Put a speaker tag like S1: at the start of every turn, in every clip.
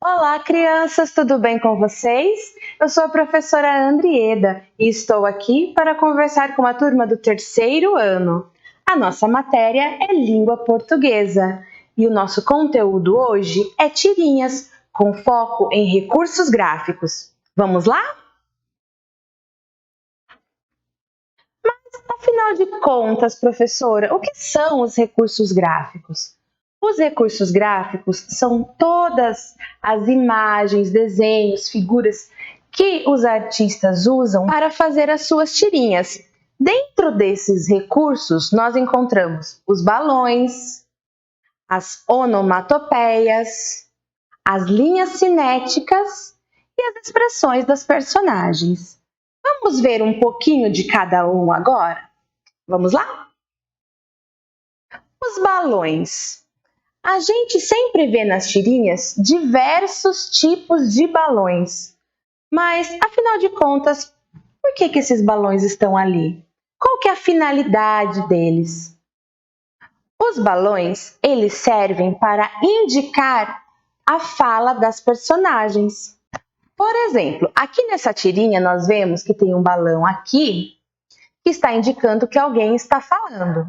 S1: Olá, crianças, tudo bem com vocês? Eu sou a professora Andrieda e estou aqui para conversar com a turma do terceiro ano. A nossa matéria é língua portuguesa e o nosso conteúdo hoje é tirinhas, com foco em recursos gráficos. Vamos lá? Afinal de contas, professora, o que são os recursos gráficos? Os recursos gráficos são todas as imagens, desenhos, figuras que os artistas usam para fazer as suas tirinhas. Dentro desses recursos, nós encontramos os balões, as onomatopeias, as linhas cinéticas e as expressões das personagens. Vamos ver um pouquinho de cada um agora? Vamos lá? Os balões. A gente sempre vê nas tirinhas diversos tipos de balões. Mas, afinal de contas, por que esses balões estão ali? Qual que é a finalidade deles? Os balões, eles servem para indicar a fala das personagens. Por exemplo, aqui nessa tirinha nós vemos que tem um balão aqui que está indicando que alguém está falando.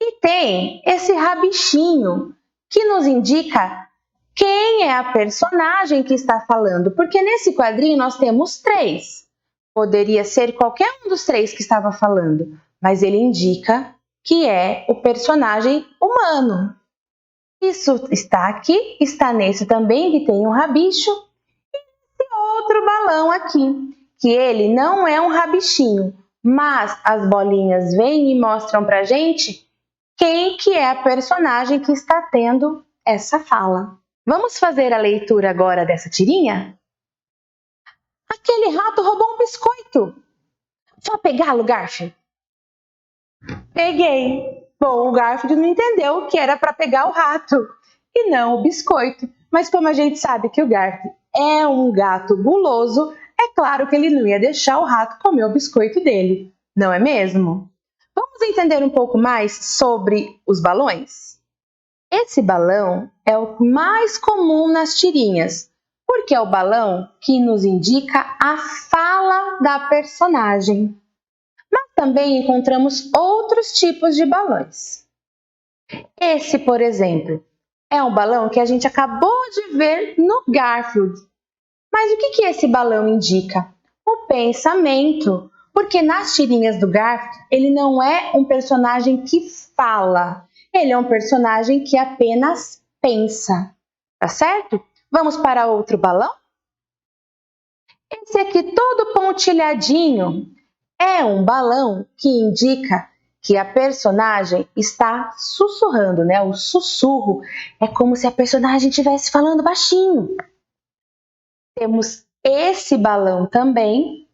S1: E tem esse rabichinho que nos indica quem é a personagem que está falando, porque nesse quadrinho nós temos três. Poderia ser qualquer um dos três que estava falando, mas ele indica que é o personagem humano. Isso está aqui, está nesse também, que tem um rabicho, e esse outro balão aqui, que ele não é um rabichinho, mas as bolinhas vêm e mostram pra gente quem que é a personagem que está tendo essa fala. Vamos fazer a leitura agora dessa tirinha? Aquele rato roubou um biscoito. Só pegá-lo, Garfield? Peguei. Bom, o Garfield não entendeu que era para pegar o rato e não o biscoito. Mas como a gente sabe que o Garfield é um gato guloso, é claro que ele não ia deixar o rato comer o biscoito dele, não é mesmo? Vamos entender um pouco mais sobre os balões? Esse balão é o mais comum nas tirinhas, porque é o balão que nos indica a fala da personagem. Mas também encontramos outros tipos de balões. Esse, por exemplo, é um balão que a gente acabou de ver no Garfield. Mas o que esse balão indica? O pensamento, porque nas tirinhas do Garfield ele não é um personagem que fala, ele é um personagem que apenas pensa, tá certo? Vamos para outro balão? Esse aqui todo pontilhadinho é um balão que indica que a personagem está sussurrando, né? O sussurro é como se a personagem estivesse falando baixinho. Temos esse balão também,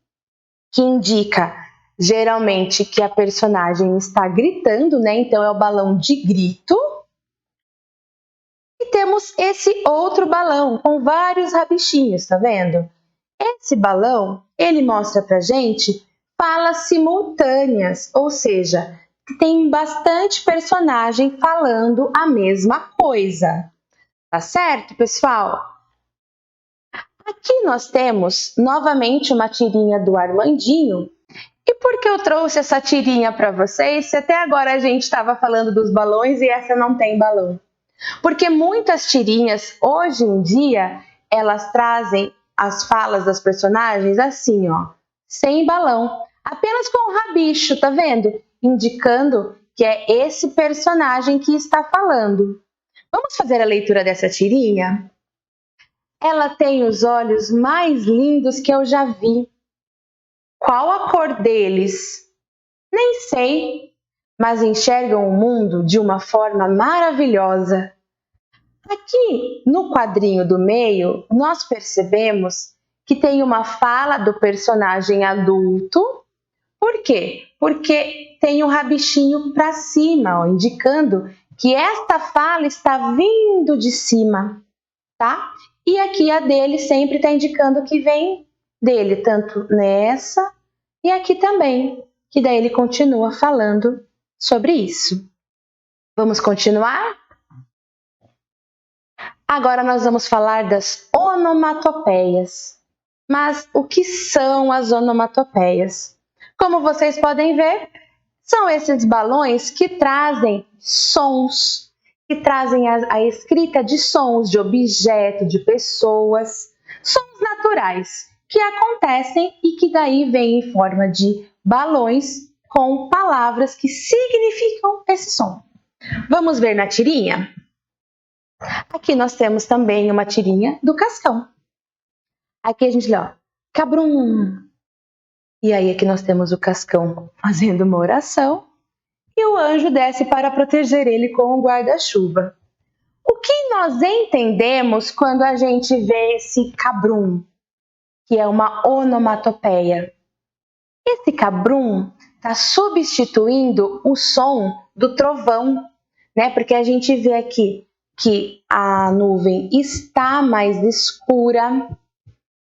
S1: que indica geralmente que a personagem está gritando, né? Então é o balão de grito. E temos esse outro balão com vários rabichinhos, tá vendo? Esse balão, ele mostra pra gente falas simultâneas, ou seja, tem bastante personagem falando a mesma coisa. Tá certo, pessoal? Aqui nós temos novamente uma tirinha do Armandinho. E por que eu trouxe essa tirinha para vocês se até agora a gente estava falando dos balões e essa não tem balão? Porque muitas tirinhas, hoje em dia, elas trazem as falas das personagens assim, ó, sem balão, apenas com o rabicho, tá vendo? Indicando que é esse personagem que está falando. Vamos fazer a leitura dessa tirinha? Ela tem os olhos mais lindos que eu já vi. Qual a cor deles? Nem sei, mas enxergam o mundo de uma forma maravilhosa. Aqui no quadrinho do meio, nós percebemos que tem uma fala do personagem adulto. Por quê? Porque tem um rabichinho para cima, ó, indicando que esta fala está vindo de cima, tá? E aqui a dele sempre está indicando que vem dele, tanto nessa e aqui também, que daí ele continua falando sobre isso. Vamos continuar? Agora nós vamos falar das onomatopeias. Mas o que são as onomatopeias? Como vocês podem ver, são esses balões que trazem sons, que trazem a escrita de sons de objeto, de pessoas, sons naturais que acontecem e que daí vêm em forma de balões com palavras que significam esse som. Vamos ver na tirinha? Aqui nós temos também uma tirinha do Cascão. Aqui a gente lê, ó, cabrum. E aí aqui nós temos o Cascão fazendo uma oração e o anjo desce para proteger ele com um guarda-chuva. O que nós entendemos quando a gente vê esse cabrum, que é uma onomatopeia? Esse cabrum está substituindo o som do trovão, né? Porque a gente vê aqui que a nuvem está mais escura,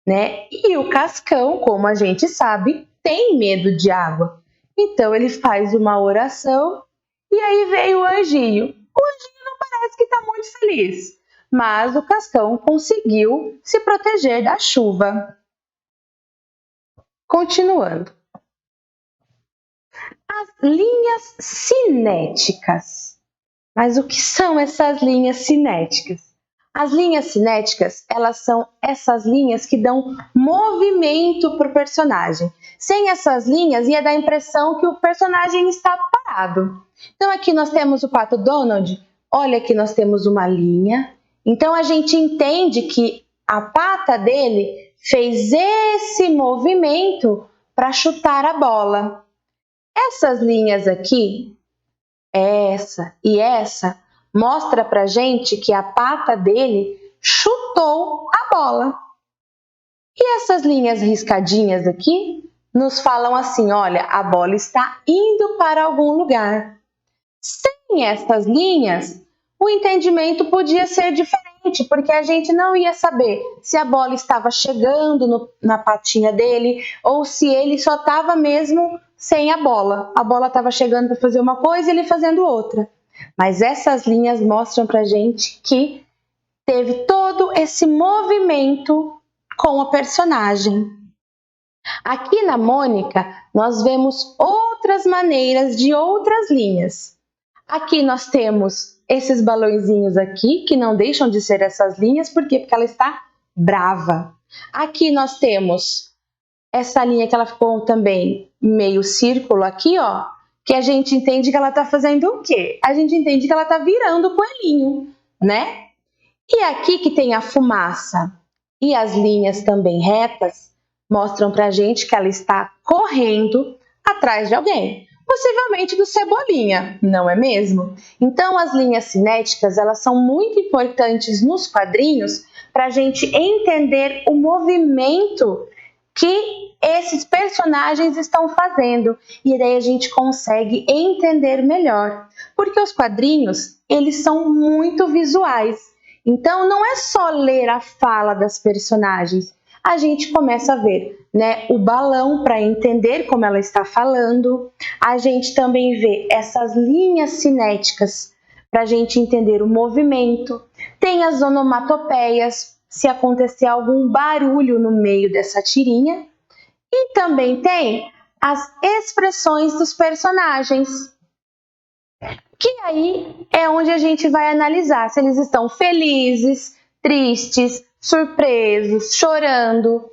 S1: né? E o Cascão, como a gente sabe, tem medo de água. Então ele faz uma oração e aí veio o anjinho. O anjinho não parece que está muito feliz, mas o Cascão conseguiu se proteger da chuva. Continuando. As linhas cinéticas. Mas o que são essas linhas cinéticas? As linhas cinéticas, elas são essas linhas que dão movimento para o personagem. Sem essas linhas, ia dar a impressão que o personagem está parado. Então, aqui nós temos o Pato Donald. Olha, aqui nós temos uma linha. Então, a gente entende que a pata dele fez esse movimento para chutar a bola. Essas linhas aqui, essa e essa, mostra pra gente que a pata dele chutou a bola. E essas linhas riscadinhas aqui nos falam assim, olha, a bola está indo para algum lugar. Sem essas linhas, o entendimento podia ser diferente, porque a gente não ia saber se a bola estava chegando na patinha dele ou se ele só estava mesmo sem a bola. A bola estava chegando para fazer uma coisa e ele fazendo outra. Mas essas linhas mostram para a gente que teve todo esse movimento com a personagem. Aqui na Mônica, nós vemos outras maneiras de outras linhas. Aqui nós temos esses balõezinhos aqui, que não deixam de ser essas linhas, por quê? Porque ela está brava. Aqui nós temos essa linha que ela ficou também meio círculo aqui, ó, que a gente entende que ela está fazendo o quê? A gente entende que ela está virando o coelhinho, né? E aqui que tem a fumaça e as linhas também retas, mostram pra gente que ela está correndo atrás de alguém. Possivelmente do Cebolinha, não é mesmo? Então, as linhas cinéticas, elas são muito importantes nos quadrinhos para a gente entender o movimento que esses personagens estão fazendo. E daí a gente consegue entender melhor. Porque os quadrinhos, eles são muito visuais. Então, não é só ler a fala das personagens. A gente começa a ver, né, o balão para entender como ela está falando. A gente também vê essas linhas cinéticas para a gente entender o movimento. Tem as onomatopeias, se acontecer algum barulho no meio dessa tirinha. E também tem as expressões dos personagens, que aí é onde a gente vai analisar se eles estão felizes, tristes, surpresos, chorando.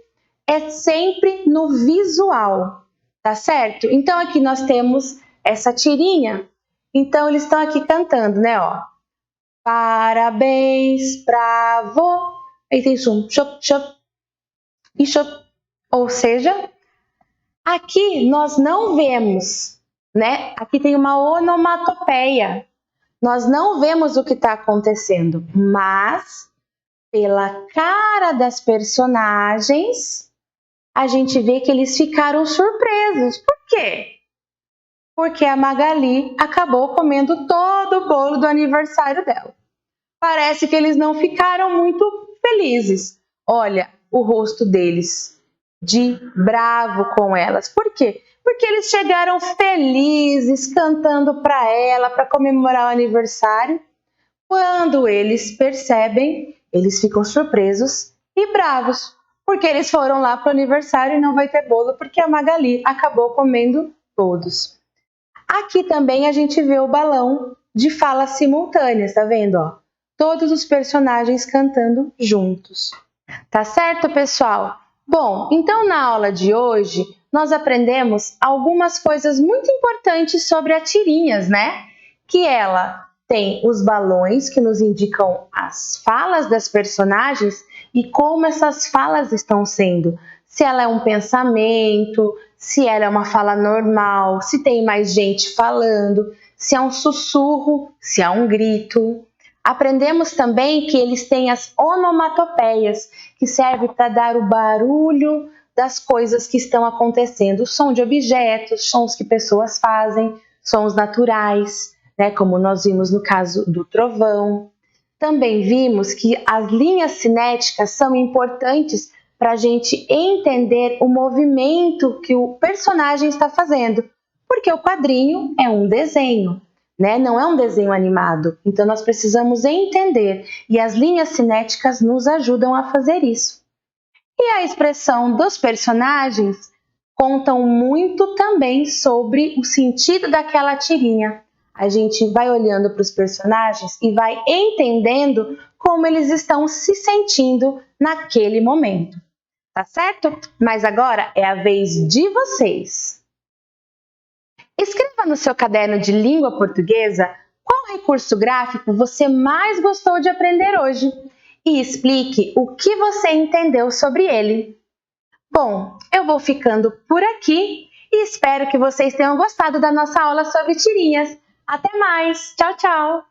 S1: É sempre no visual, tá certo? Então aqui nós temos essa tirinha. Então eles estão aqui cantando, né, ó. Parabéns pra vô. Aí tem som, chop, chop e chop. Ou seja, aqui nós não vemos, né? Aqui tem uma onomatopeia. Nós não vemos o que está acontecendo, mas pela cara das personagens, a gente vê que eles ficaram surpresos. Por quê? Porque a Magali acabou comendo todo o bolo do aniversário dela. Parece que eles não ficaram muito felizes. Olha o rosto deles, de bravo com elas. Por quê? Porque eles chegaram felizes, cantando para ela, para comemorar o aniversário, quando eles percebem Eles ficam surpresos e bravos, porque eles foram lá para o aniversário e não vai ter bolo porque a Magali acabou comendo todos. Aqui também a gente vê o balão de falas simultâneas, tá vendo? Ó? Todos os personagens cantando juntos. Tá certo, pessoal? Bom, então na aula de hoje nós aprendemos algumas coisas muito importantes sobre a Tirinhas, né? Que ela tem os balões que nos indicam as falas das personagens e como essas falas estão sendo. Se ela é um pensamento, se ela é uma fala normal, se tem mais gente falando, se é um sussurro, se é um grito. Aprendemos também que eles têm as onomatopeias, que servem para dar o barulho das coisas que estão acontecendo, o som de objetos, sons que pessoas fazem, sons naturais, né, como nós vimos no caso do trovão. Também vimos que as linhas cinéticas são importantes para a gente entender o movimento que o personagem está fazendo, porque o quadrinho é um desenho, né? Não é um desenho animado, então nós precisamos entender e as linhas cinéticas nos ajudam a fazer isso. E a expressão dos personagens contam muito também sobre o sentido daquela tirinha. A gente vai olhando para os personagens e vai entendendo como eles estão se sentindo naquele momento. Tá certo? Mas agora é a vez de vocês. Escreva no seu caderno de língua portuguesa qual recurso gráfico você mais gostou de aprender hoje e explique o que você entendeu sobre ele. Bom, eu vou ficando por aqui e espero que vocês tenham gostado da nossa aula sobre tirinhas. Até mais! Tchau, tchau!